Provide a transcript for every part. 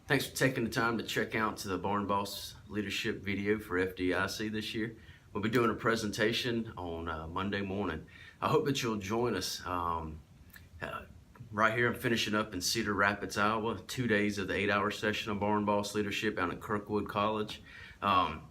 Thanks for taking the time to check out to the Barn Boss leadership video for FDIC this year. We'll be doing a presentation on Monday morning. I hope that you'll join us. Right here, I'm finishing up in Cedar Rapids, Iowa, 2 days of the 8-hour session of Barn Boss Leadership out at Kirkwood College. And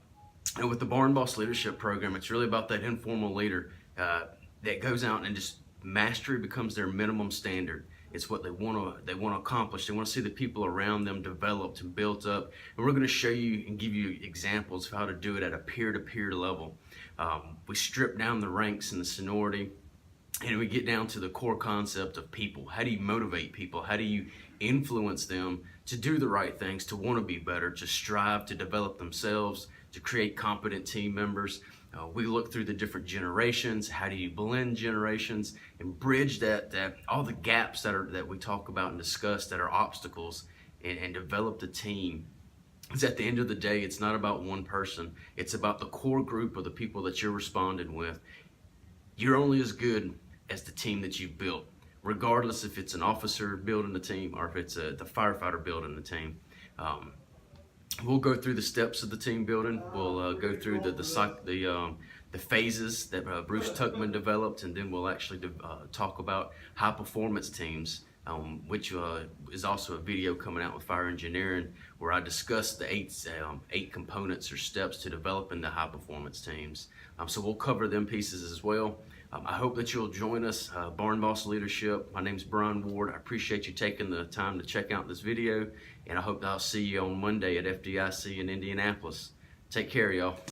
with the Barn Boss Leadership program, it's really about that informal leader that goes out and just mastery becomes their minimum standard. It's what they want to accomplish. They want to see the people around them developed and built up. And we're going to show you and give you examples of how to do it at a peer-to-peer level. We strip down the ranks and the seniority, and we get down to the core concept of people. How do you motivate people? How do you influence them to do the right things, to want to be better, to strive to develop themselves, to create competent team members? We look through the different generations. How do you blend generations and bridge that all the gaps that we talk about and discuss that are obstacles, and develop the team? Because at the end of the day, it's not about one person. It's about the core group of the people that you're responding with. You're only as good as the team that you've built, regardless if it's an officer building the team or if it's the firefighter building the team. We'll go through the steps of the team building. We'll go through the phases that Bruce Tuckman developed, and then we'll actually talk about high performance teams, which is also a video coming out with Fire Engineering, where I discuss the eight components or steps to developing the high performance teams. So we'll cover them pieces as well. I hope that you'll join us. Barn Boss Leadership. My name's Brian Ward. I appreciate you taking the time to check out this video, and I hope that I'll see you on Monday at FDIC in Indianapolis. Take care, y'all.